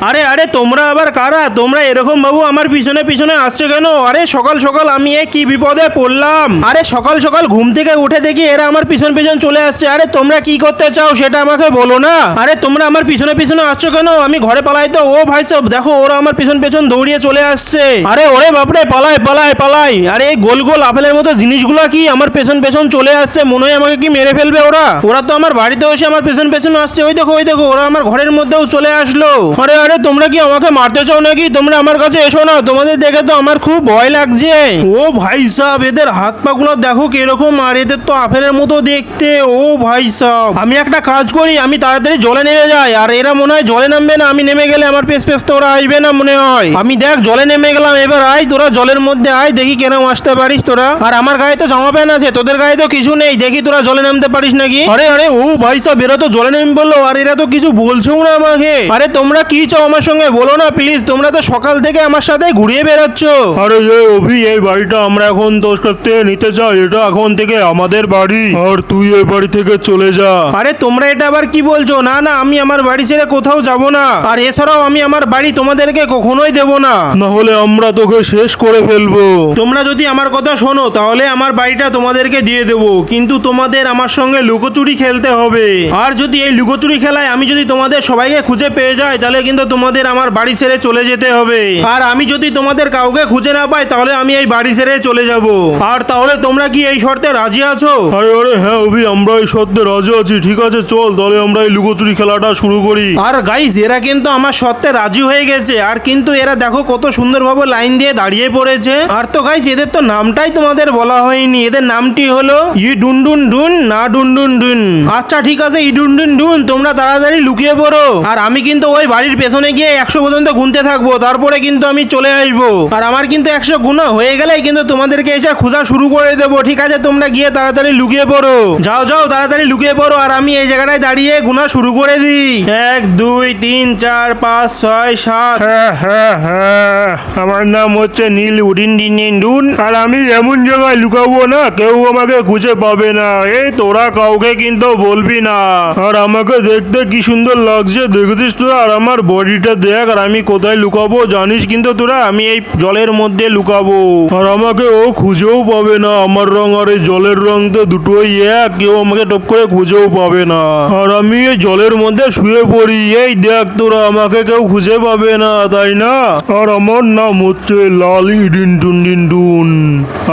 আরে আরে তোমরা আবার কারা? তোমরা এরকম বাবু আমার পিছনে পিছনে আসছো কেন? আরে সকাল সকাল আমি এ কি বিপদে পড়লাম। আরে সকাল সকাল ঘুম থেকে উঠে দেখি এরা আমার পিছন পিছন চলে আসছে। আরে তোমরা কি করতে চাও সেটা আমাকে বলো না। আরে তোমরা আমার পিছনে পিছনে আসছো কেন? আমি ঘরে পালাই তো। ও ভাই সব দেখো, ওরা আমার পিছন পিছন দৌড়িয়ে চলে আসছে। আরে ওরে বাপরে, পালাই পালাই পালাই। আরে এই গোল গোল আপেলের মতো জিনিসগুলো কি আমার পেছন পেছন চলে আসছে? মনে হয় আমাকে কি মেরে ফেলবে ওরা। ওরা তো আমার বাড়িতে এসে আমার পেছন পেছন আসছে। ওই দেখো ওই দেখো, ওরা আমার ঘরের মধ্যেও চলে আসলো। আরে আরে তোমরা কি আমাকে মারতে চাও নাকি? তোমরা আমার কাছে এসো না, তোমাদের দেখে তো আমার খুব ভয় লাগছে। ও ভাই সাহেব, এদের হাত পা গুলো দেখো কিরকম, আর এদের তো আপেলের মতো দেখতে। ও ভাই সাহেব, আমি একটা কাজ করি, আমি তাড়াতাড়ি জলে নেমে যাই। আর এরা মনে হয় জলে নামবে না। আমি নেমে গেলে আমার পেছ পেছ তো ওরা আসবে না মনে হয়। আমি দেখ জলে নেমে গেলাম। এবার আয় তোরা জলের মধ্যে আয়, দেখি কেন আসতে পারিস তোরা। আর আমার গায়ে তো জামা প্যান্ট আছে, তোদের গায়ে তো কিছু নেই। দেখি তোরা জলে নামতে পারিস নাকি। আরে আরে ও ভাই সাহেব, এরা তো জলে নেমে বললো, আর এরা তো কিছু বলছেও না আমাকে। আরে তোমরা কি চাও আমার সঙ্গে বলো না প্লিজ। তোমরা তো সকাল থেকে আমার সাথে ঘুরিয়ে বেড়াচ্ছ। আরে অভি, এই বাড়িটা আমরা এখন তোর কাছ থেকে নিতে চাই। এটা এখন থেকে আমাদের বাড়ি, আর তুই এই বাড়ি থেকে চলে যা। আরে তোমরা এটা আবার কি বলছো? না না, আমি আমার বাড়ি ছেড়ে কোথাও যাব না। আর এছাড়াও আমি আমার বাড়ি তোমাদেরকে কখনোই দেব না। না হলে আমরা তোকে শেষ করে ফেলবো। তোমরা যদি আমার কথা শোনো তাহলে আমার বাড়িটা তোমাদেরকে দিয়ে দেব, কিন্তু তোমাদের আমার সঙ্গে লুকোচুরি খেলতে হবে। আর যদি এই লুকোচুরি খেলায় আমি যদি তোমাদের সবাইকে খুঁজে পেয়ে যাই, তাহলে কিন্তু তোমাদের আমার বাড়ি ছেড়ে চলে যেতে হবে। আর আমি যদি তোমাদের কাউকে খুঁজে না পাই, তাহলে আমি এই বাড়ি ছেড়ে চলে যাব। আর তাহলে তোমরা কি এই শর্তে রাজি আছো? আরে আরে হ্যাঁ অভি, আমরা এই সত্যি রাজি আছি। ঠিক আছে চল, তাহলে আমরা এই লুকোচুরি খেলাটা শুরু করি। আর গাইস, এরা কিন্তু আমার শর্তে রাজি হয়ে গেছে। আর কিন্তু এরা দেখো কত সুন্দরভাবে লাইন দিয়ে দাঁড়িয়ে পড়েছে। আর তো গাইস, এদের তো নামটাই তোমাদের বলা হয়নি। এদের নামটি হলো ই ডুন ডুন ডুন না ডুন ডুন ডুন। আচ্ছা ঠিক আছে, ই ডুন ডুন ডুন, তোমরা তাড়াতাড়ি লুকিয়ে পড়ো। আর আমি কিন্তু ওই বাড়ির পেছনে গিয়ে 100 পর্যন্ত গুনতে থাকবো, তারপরে কিন্তু আমি চলে আসবো। আর আমার কিন্তু 100 গুণা হয়ে গেলেই কিন্তু তোমাদেরকে এসে খোঁজা শুরু করে দেবো। ঠিক আছে, তোমরা গিয়ে তাড়াতাড়ি লুকিয়ে পড়ো। যাও যাও, তাড়াতাড়ি লুকিয়ে পড়ো। আর আমি এই জায়গাটায় দাঁড়িয়ে গুণা শুরু করে দিই। 1 2 3 4 5 6 7। হ্যাঁ হ্যাঁ হ্যাঁ, আমার নাম হচ্ছে নীল উডিন ডিন ডুন। আর আমি এমন জায়গায় লুকাবো না কেউ আমাকে খুঁজে পাবে না। এই তোরা কাউকে কিন্তু বলবি না। আর আমাকে দেখতে কি সুন্দর লাগছে দেখেছিস তোরা? আর আমার বডিটা দেখ। আর আমি কোথায় লুকাবো জানিস কিন্তু তোরা? আমি এই জলের মধ্যে লুকাবো। আর আমাকে ও খুঁজেও পাবে না। আমার রং আর এই জলের রং তো দুটোই এক, কেউ আমাকে টপ করে খুঁজেও পাবে না। আর আমি এই জলের মধ্যে শুয়ে পড়ি। এই দেখ তোরা, আমাকে কেউ খুঁজে পাবে না, তাই না? আর আমার নাম হচ্ছে লাল ইডিন টুন ডিন ডুন।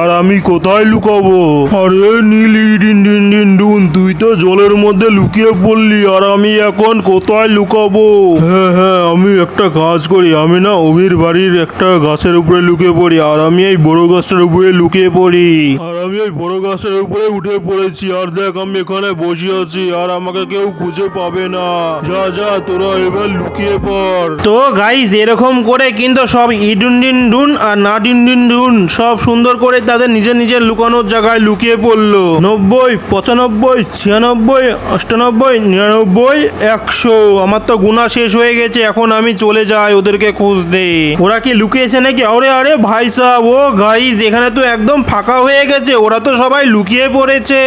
আর আমি কোথায় লুকাবো? আরে নীল ইডিন ডিন ডিন ডুন, তুই তো জলের মধ্যে লুকিয়ে পড়লি। আর আমি এখন কোথায় লুকাবো? হ্যাঁ হ্যাঁ, আমি একটা কাজ করি। আমি না অভির বাড়ির একটা গাছের উপরে লুকিয়ে পড়ি। আর আমি এই বড় গাছটার উপরে লুকিয়ে পড়ি। আর আমি এই বড় গাছের উপরে উঠে পড়েছি। আর দেখ আমি এখানে বসে আছি। আর আমাকে কেউ খুঁজে পাবে না। যা যা, তোরা এবার লুকিয়ে পড়। তো গাইস, এরকম করে কিন্তু সব ইডুন ডিন ডুন আর না ডিন ডিন ডুন সব সুন্দর করে তাদের নিজের নিজের লুকানোর জায়গায় লুকিয়ে পড়লো। 90 95 96 98 99 100। আমার তো গুণা শেষ হয়ে গেছে। এখন আমি চলে যাই ওদেরকে খুঁজতে। ওরা কি লুকিয়েছে নাকি? আরে আরে ভাই সাহেব, ও গাইস, এখানে তো একদম ফাঁকা হয়ে গেছে। ওরা তো সবাই লুকিয়ে পড়েছে।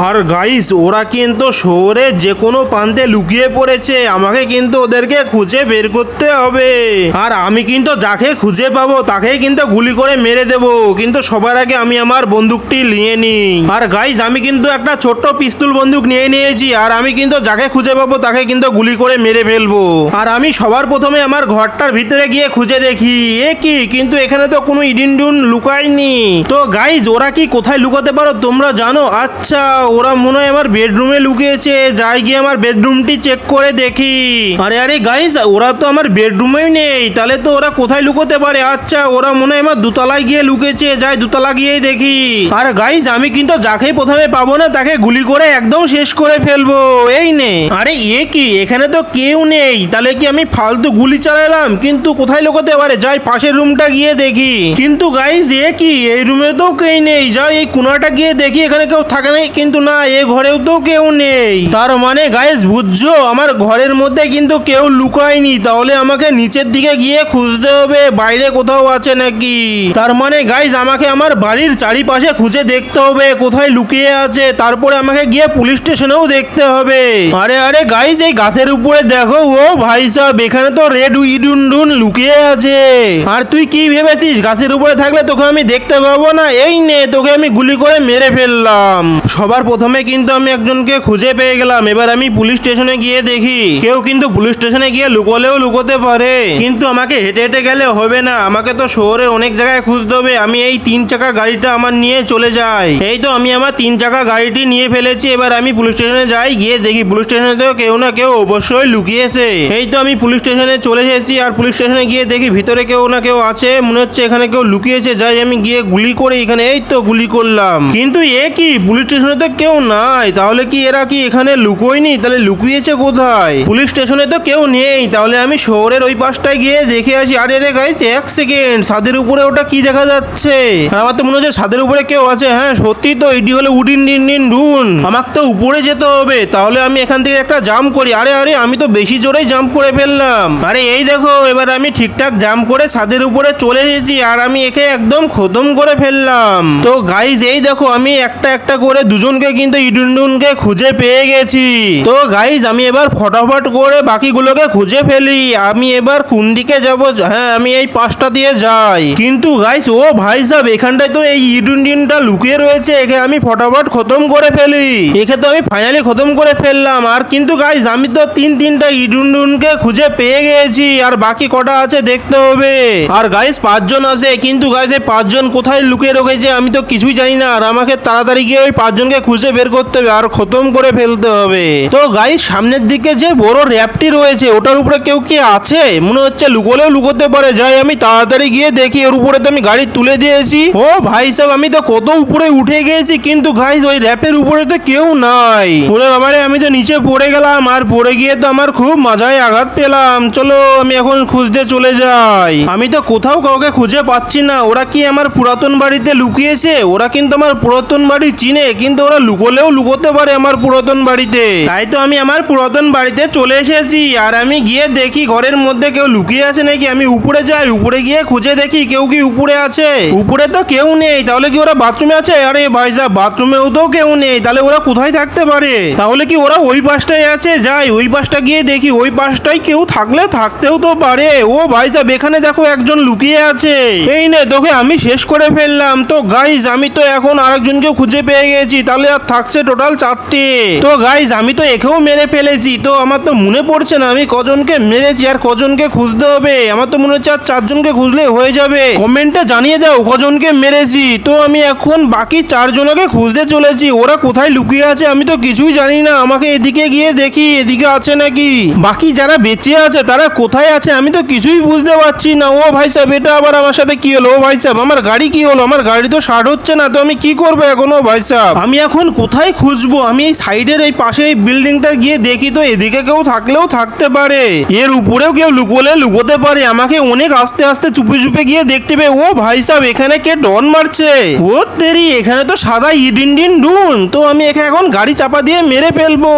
আর গাইস, ওরা কিন্তু শহরে যে কোনো প্রান্তে লুকিয়ে পড়েছে। আমাকে কিন্তু ওদেরকে খুঁজে বের করতে হবে। আর আমি কিন্তু যাকে খুঁজে পাবো তাকেই কিন্তু গুলি করে মেরে দেবো। কিন্তু সবার আগে আমি আমার বন্দুকটি নিয়ে নিই। আর গাইস, আমি কিন্তু একটা ছোট্ট পিস্তল বন্দুক নিয়ে নিয়েছি। আর আমি কিন্তু যাকে খুঁজে পাবো তাকে কিন্তু গুলি করে মেরে ফেলবো। আর আমি সবার প্রথমে আমার ঘরটার ভিতরে গিয়ে খুঁজে দেখি এ কি, কিন্তু এখানে তো কোনো ইডিন ডুন লুকায়নি। তো গাইস, ওরা কি কোথায় লুকাতে পারো তোমরা জানো? আচ্ছা, ওরা মনে হয় আমার বেডরুমে লুকিয়েছে। যাই গিয়ে আমার বেডরুমটি চেক করে দেখি। আরে আরে গাইস, ওরা তো আমার বেডরুমেই নেই। তাহলে তো ওরা কোথায় লুকোতে পারে? আচ্ছা, ওরা মনে হয় আমার দোতলায় গিয়ে লুকেছে। যাই দোতলা গিয়েই দেখি। আর গাইস, আমি কিন্তু যাকে প্রথমে পাবো না তাকে গুলি করে একদম শেষ করে ফেলবো। এই নে। আরে এ কি, এখানে তো কেউ নেই। তাহলে কি আমি ফালতু গুলি চালালাম? কিন্তু কোথায় লুকোতে পারে? যাই পাশের রুমটা গিয়ে দেখি। কিন্তু গাইস, এ কি, এই রুমে তো কেউ নেই। যাই এই কোণাটা গিয়ে দেখি, এখানে কেউ থাকে নাই। কিন্তু না, এ ঘরেও তো কেউ নেই। তার মানে গাইস, বুঝছো, আমার ঘরের মধ্যে কিন্তু কেউ লুকায়নি। তাহলে আমাকে নিচের দিকে গিয়ে খুঁজতে হবে বাইরে কোথাও আছে নাকি। তার মানে গাইস, আমাকে আমার বাড়ির চারিপাশে খুঁজে দেখতে হবে কোথায় লুকিয়ে আছে। তারপরে আমাকে গিয়ে পুলিশ স্টেশনেও দেখতে হবে। আরে আরে গাইস, এই গাছের উপরে দেখো, ও ভাই সাহেব, এখানে তো রেড ইডুনডুন লুকিয়ে আছে। আর তুই কি ভেবেছিস গাছের উপরে থাকলে তোকে আমি দেখতে পাবো না? এই নে, তোকে আমি গুলি করে মেরে ফেললাম। সবার প্রথমে কিন্তু আমি একজনকে খুঁজে পেয়ে গেলাম। এবার আমি পুলিশ স্টেশনে গিয়ে দেখি। কেউ কিন্তু পুলিশ স্টেশনে গিয়ে লুকোলেও লুকোতে পারে, কিন্তু আমাকে হেঁটে হেঁটে গেলে হবে না, আমাকে তো শহরের অনেক জায়গায় খুঁজতে হবে। আমি এই 3 চাকা গাড়িটা আমার নিয়ে চলে যাই। এই তো আমি আমার 3 চাকা গাড়িটি নিয়ে ফেলেছি। এবার আমি পুলিশ স্টেশনে যাই, গিয়ে দেখি পুলিশ স্টেশনে তো কেউ না কেউ অবশ্যই লুকিয়েছে। এই তো আমি পুলিশ স্টেশনে চলে এসেছি, আর পুলিশ স্টেশনে গিয়ে দেখি ভিতরে কেউ না কেউ আছে। মনে হচ্ছে এখানে কেউ লুকিয়েছে। যাই আমি গিয়ে গুলি করে এখানে, এই তো গুলি করলাম। কিন্তু এ কি, পুলিশ স্টেশনে তো কেউ নাই। তাহলে কি এরা কি এখানে লুকোয়নি? তাহলে লুকিয়েছে কোথায়? পুলিশ স্টেশনে তো কেউ নেই। তাহলে আমি শহরের ওই পাশটায় গিয়ে দেখে আসি। আরে রে গাইস, 1 সেকেন্ড, ছাদের উপরে ওটা কি দেখা যাচ্ছে? আমার তো মনে হচ্ছে ছাদের উপরে কেউ আছে। হ্যাঁ সত্যি তো, এটি হলো উডিন ডিন ডিন ডুন। আমাকে তো উপরে যেতে হবে। তাহলে আমি এখান থেকে একটা জাম্প করি। আরে আরে, আমি তো বেশি জোরেই জাম্প করে ফেললাম। আরে এই দেখো, এবার আমি ঠিকঠাক জাম্প করে ছাদের উপরে চলে এসেছি, আর আমি একে একদম খতম করে ফেললাম। তো গাইস এই দেখো, আমি একটা একটা করে দুজনকে কিন্তু ইডুনডুনকে খুঁজে পেয়ে গেছি। তো গাইস আমি এবার ফটাফট করে বাকিগুলোকে খুঁজে ফেলি। আমি এবার কোন দিকে যাব? হ্যাঁ, আমি এই পাশটা দিয়ে যাই। কিন্তু গাইস, ও ভাই সাহেব, এখানটায় তো এই ইডুনডিনটা লুকিয়ে রয়েছে। একে আমি ফটাফট খতম করে ফেলি। একে তো আমি ফাইনালি খতম করে ফেললাম। আর কিন্তু গাইস, আমি তো তিনটা ইডুনডুনকে খুঁজে পেয়ে গেছি, আর বাকি কটা আছে দেখতে হবে। আর গাইস 5 জন আছে, কিন্তু গাইস এই 5 জন কোথায় লুকিয়ে রেখেছে আমি তো কিছুই জানি না। আর আমাকে তাড়াতাড়ি গিয়ে ওই 5 জনকে খুঁজে বের করতে হবে আর খতম করে ফেলতে হবে। তো গাইস, সামনের দিকে যে বড় র্যাপটি রয়েছে, ওটার উপরে কেউ কি আছে? মনে হচ্ছে লুকোলেও লুকোতে পারে। যাই আমি তাড়াতাড়ি গিয়ে দেখি। এর উপরে তো আমি গাড়ি তুলে দিয়েছি। ও ভাই সাহেব, আমি তো কত উপরে উঠে গেছি, কিন্তু গাইস ওই র্যাপের উপরে তো কেউ নাই। ওরে বাবারে, আমি তো নিচে পড়ে গেলাম। আর পড়ে গিয়ে তো আমার খুব মাথায় আঘাত পেলাম। চলো আমি এখন খুঁজতে চলে যাই। আমি তো কোথাও কাউকে খুঁজে পাচ্ছি না। ওরা কি আমার পুরাতন বাড়িতে লুকিয়েছে? ওরা কিন্তু আমার পুরাতন বাড়ি চিনে, কিন্তু ওরা লুকোলেও লুকোতে পারে আমার পুরাতন বাড়িতে। তাই তো আমি আমার পুরাতন বাড়িতে চলে এসেছি। আর আমি গিয়ে দেখি ঘরের মধ্যে কেউ লুকিয়ে আছে নাকি। আমি উপরে যাই, উপরে গিয়ে খুঁজে দেখি কেউ কি উপরে আছে। উপরে তো কেউ নেই। তাহলে কি ওরা বাথরুমে আছে? আরে ভাই সাহেব, বাথরুমেও তো কেউ নেই। তাহলে ওরা কোথায় থাকতে পারে? তাহলে কি ওরা ওই পাশটায় আছে? যাই ওই পাশটা গিয়ে দেখি। ওই পাশটায় কেউ থাকলে থাকতেও তো পারে। ও ভাই সাহেব, এখানে দেখো একজন লুকিয়ে আছে। এই নে, তোকে আমি শেষ করে ফেললাম। তো গাইজ, আমি তো এখন আরেকজনকে খুঁজে পেয়ে গেছি। তাহলে আর থাকছে টোটাল 4টে। তো গাইজ, আমি তো একেও মেরে ফেলেছি। তো আমার তো মনে পড়ছে না আমি কজনকে মেরেছি আর কজনকে খুঁজতে হবে। আমার তো মনে হচ্ছে আর 4 জনকে খুঁজলে হয়ে যাবে। কমেন্টে জানিয়ে দাও কজনকে মেরেছি। তো আমি এখন বাকি 4 জনকে খুঁজতে চলেছি। ওরা কোথায় লুকিয়ে আছে আমি তো কিছুই জানি না। আমাকে এদিকে গিয়ে দেখি এদিকে আছে নাকি। বাকি যারা বেঁচে আছে তারা কোথায় আছে আমি তো কিছুই বুঝতে পারছি না। ও ভাই সাহেব, এটা আবার আমার সাথে কি হলো? ও ভাই সাহেব, আমার গাড়ি কি হলো? আমার গাড়ি তো স্টার্ট হচ্ছে না। তো আমি কি করবো এখন? ও ভাই সাহেব, আমি এখন কোথায় খুঁজবো? আমি এই সাইডের এই পাশে এই বিল্ডিংটা গিয়ে দেখি। তো এদিকে কেউ থাকলেও থাকতে পারে, এর উপরেও কেউ লুকোলে লুকোতে পারে। আমাকে অনেক আস্তে আস্তে চুপে চুপে গিয়ে দেখতে হবে। ও ভাই সাহেব, এখানে কে ডন মারছে? ও তেরি, এখানে তো সাদা ইডিনডিন ডুন। তো আমি এখানে এখন গাড়ি চাপা দিয়ে মেরে ফেলবো।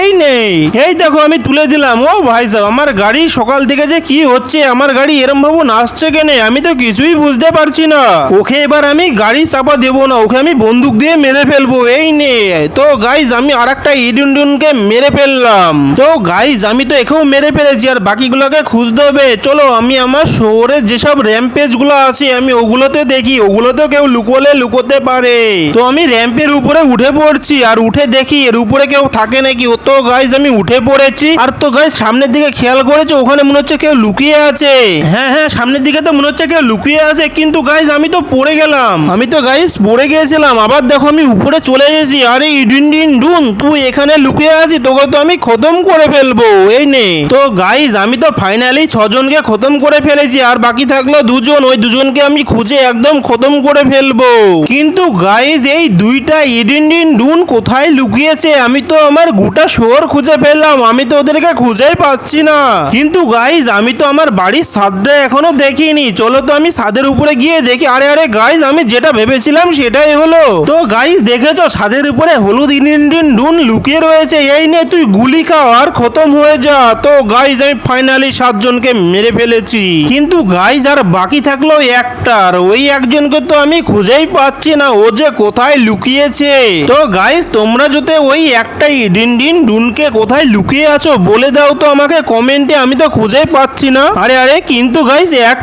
এই নেই, এই দেখো আমি তুলে দিলাম। ও ভাই সাহেব, আমার গাড়ি সকাল থেকে যে কি হচ্ছে, আমার গাড়ি এরম ভাবে নাচছে কেনে আমি তো কিছুই বুঝতে পারছি না। ওকে এবার আমি গাড়ি চাপা দেবো না, ওকে আমি বন্দুক দিয়ে মেরে ফেলবো। এই নে। তো গাইজ, আমি আর একটা ইডুনডুনকে মেরে ফেললাম। তো গাইজ, আমি তো একেও মেরে ফেলেছি, আর বাকিগুলোকে খুঁজতে হবে। চলো আমি আমার শহরে যেসব র্যাম্পেজ গুলো আছে আমি ওগুলোতে দেখি। ওগুলোতে কেউ লুকোলে লুকোতে পারে। তো আমি র্যাম্পের উপরে উঠে পড়ছি, আর উঠে দেখি এর উপরে কেউ থাকে নাকি। ও তো গাইজ, আমি উঠে পড়েছি। আর তো গাইজ, সামনের দিকে খেয়াল করেছে, ওখানে মনে হচ্ছে কেউ লুকিয়ে আছে। হ্যাঁ হ্যাঁ, সামনের দিকে তো মনে হচ্ছে কেউ লুকিয়ে আছে। কিন্তু গাইজ, আমি তো পড়ে গেলাম। আমি তো গাইজ পড়ে গিয়েছিলাম। আবার দেখো আমি উপরে চলে এসেছি। আরে ইডিনডিন ডুন, তুই এখানে লুকিয়ে আছিস, তোকে তো আমি খতম করে ফেলবো। এই নে। তো গাইজ, আমি তো ফাইনালি 6 জনকে খতম করে ফেলেছি, আর বাকি থাকলো 2 জন। ওই 2 জনকে আমি খুঁজে একদম খতম করে ফেলবো। কিন্তু গাইজ, এই 2টা ইডিনডিন ডুন কোথায় লুকিয়েছে? আমি তো আমার গোটা শহর খুঁজে ফেললাম, আমি তো ওদেরকে খুঁজেই পাচ্ছি না। কিন্তু গাইজ, আমি তো আমার বাড়ির ছাদটা এখনো দেখিনি। চলো তো আমি ছাদের উপরে গিয়ে দেখি। আরে আরে গাইজ, আমি যেটা ভেবেছিলাম সেটাই হলো। তো গাইজ, দেখেছো ছাদের উপরে হলুদ ইডিনডিন ডুন লুকিয়ে রয়েছে। এই নে, তুই গুলি খাও আর খতম হয়ে যা। তো গাইজ, আমি ফাইনালি 7 জনকে মেরে ফেলেছি। কিন্তু গাইজ, আর বাকি থাকলো একটা। আর ওই একজনকে তো আমি খুঁজেই পাচ্ছি না, ও যে কোথায় লুকিয়েছে। তো গাইজ, তোমরা যদি ওই একটা ইডিনডিন ডুনকে কোথায় লুকিয়ে আছো বলে দাও তো আমাকে কমেন্টে আমি তো খুঁজেই পাচ্ছি না। আরে আরে কিন্তু গাইস এক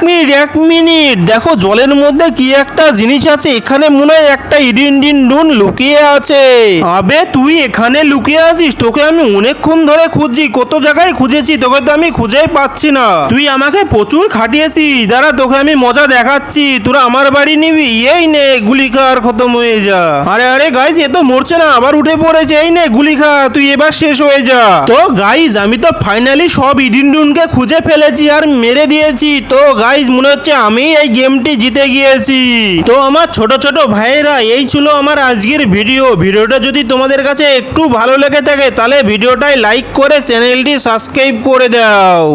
মিনিট দেখো জলের মধ্যে কি একটা জিনিস আছে, এখানে মনে হয় একটা ইডিন ডুন লুকিয়ে আছে। আবে তুই এখানে লুকিয়ে আছিস? তোকে আমি অনেকক্ষণ ধরে খুঁজছি, কত জায়গায় খুঁজেছি, তোকে তো আমি খুঁজেই পাচ্ছি না। তুই আমাকে প্রচুর খাটিয়েছিস, দাঁড়া তোকে আমি মজা দেখাচ্ছি। তোরা আমার বাড়ি নিবি? এই নে গুলি খা আর খতম হয়ে যা। আরে আরে গাইস এ তো মরছে না, আবার উঠে পড়েছে। এই নে গুলি খা, তুই এবার শেষ হয়ে যা। তো গাইস আমি তো ফাইনালি সব ইডিন ডুনকে খুঁজে ফেলেছি আর মেরে দিয়েছি। তো গাইস মনে হচ্ছে আমি এই গেমটি জিতে গিয়েছি। তো আমার ছোট ছোট ভাইয়েরা এই ছিল আমার আজকের ভিডিওটা যদি তোমাদের কাছে একটু ভালো লেগে থাকে তাহলে ভিডিওটাই লাইক করে চ্যানেলটি সাবস্ক্রাইব করে দাও।